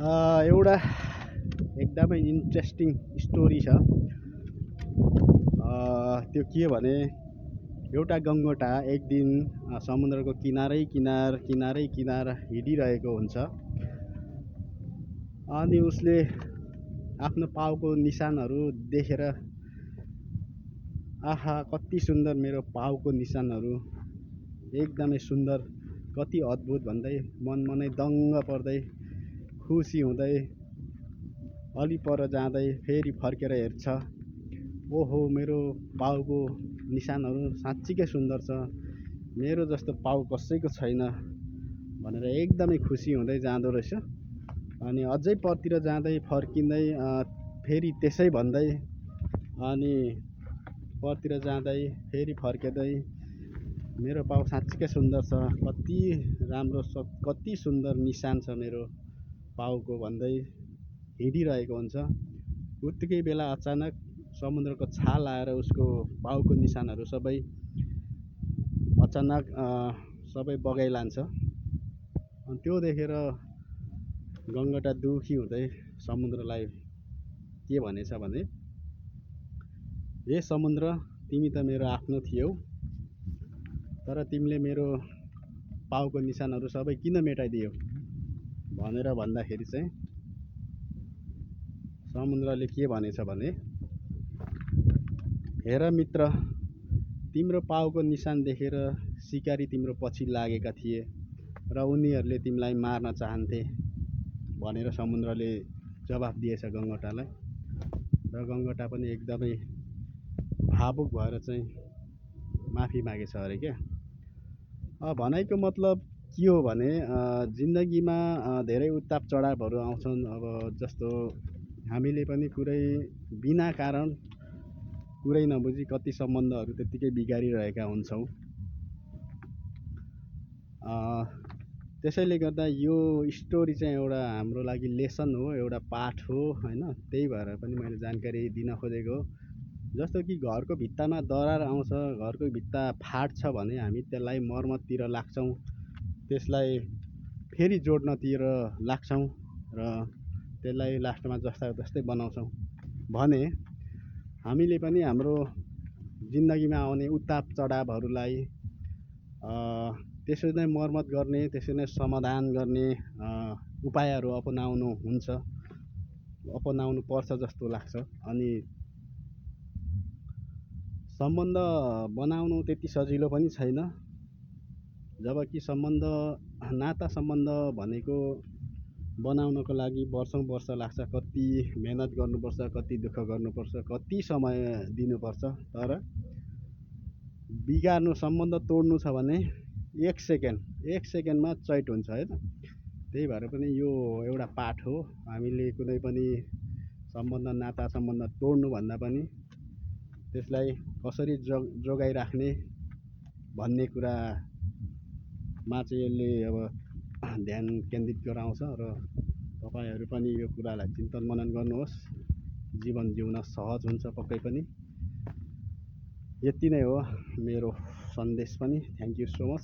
एउटा एकदमै interesting story छ। त्यो के भने एउटा गङ्गटा एक दिन समुद्रको किनारै किनार हिँडिरहेको हुन्छ। अनि उसले आफ्नो पाउको निशानहरू देखेर आहा कति सुन्दर मेरो पाउको निशानहरू, एकदमै सुन्दर, कति अद्भुत भन्दै मनै दङ्ग पर्दै खुसी हुँदै अलि पर जाँदै फेरि फर्केर हेर्छ। ओहो मेरो पाउको निशानहरू साँच्चीकै सुन्दर छ, मेरो जस्तो पाउ कसैको छैन भनेर एकदमै खुसी हुँदै जाँदो रहेछ। अनि अझै परतिर जाँदै फर्किँदै फेरि त्यसै भन्दै अनि परतिर जाँदै फेरि फर्किँदै मेरो पाउ साँच्चीकै सुन्दर छ, कति राम्रो छ, कति सुन्दर निशान छ मेरो पाउको भन्दै हिँडिरहेको हुन्छ। उत्तिकै बेला अचानक समुद्रको छाल आएर उसको पाउको निशानहरू सबै अचानक सबै बगाइलान्छ। अनि त्यो देखेर गङ्गटा दुखी हुँदै समुद्रलाई के भनेछ भने, हे समुद्र, तिमी त मेरो आफ्नो थियौ, तर तिमीले मेरो पाउको निशानहरू सबै किन मेटाइदियौ भनेर भन्दाखेरि चाहिँ समुद्रले के भनेछ भने, हेर मित्र, तिम्रो पाउको निशान देखेर सिकारी तिम्रो पछि लागेका थिए र उनीहरूले तिमीलाई मार्न चाहन्थे भनेर समुद्रले जवाफ दिएछ गङ्गटालाई। र गङ्गटा पनि एकदमै भावुक भएर चाहिँ माफी मागेछ अरे क्या। भनाइको मतलब के हो भने जिन्दगीमा धेरै उत्ताप चढावहरू आउँछन्। अब जस्तो हामीले पनि कुरै बिना कारण कुरै नबुझी कति सम्बन्धहरू त्यत्तिकै बिगारिरहेका हुन्छौँ। त्यसैले गर्दा यो स्टोरी चाहिँ एउटा हाम्रो लागि लेसन हो, एउटा पाठ हो होइन। त्यही भएर पनि मैले जानकारी दिन खोजेको हो। जस्तो कि घरको भित्तामा दरार आउँछ, घरको भित्ता फाट्छ भने हामी त्यसलाई मर्मततिर लाग्छौँ, त्यसलाई फेरि जोड्नतिर लाग्छौँ र त्यसलाई लास्टमा जस्ताको त्यस्तै बनाउँछौँ। भने हामीले पनि हाम्रो जिन्दगीमा आउने उत्ताप चढावहरूलाई त्यसरी नै मर्मत गर्ने, त्यसरी नै समाधान गर्ने उपायहरू अपनाउनु पर्छ जस्तो लाग्छ। अनि सम्बन्ध बनाउनु त्यति सजिलो पनि छैन। जबकि नाता सम्बन्ध भनेको बनाउनको लागि वर्ष लाग्छ, कति मेहनत गर्नुपर्छ, कति दुःख गर्नुपर्छ, कति समय दिनुपर्छ। तर बिगार्नु, सम्बन्ध तोड्नु छ भने एक सेकेन्डमा चैट हुन्छ होइन। त्यही भएर पनि यो एउटा पाठ हो। हामीले कुनै पनि नाता सम्बन्ध तोड्नुभन्दा पनि त्यसलाई कसरी जोगाइराख्ने भन्ने कुरामा चाहिँ यसले अब ध्यान केन्द्रित गराउँछ। र तपाईँहरू पनि यो कुरालाई चिन्तन मनन गर्नुहोस्, जीवन जिउन सहज हुन्छ पक्कै पनि। यति नै हो मेरो सन्देश पनि। Thank you so much.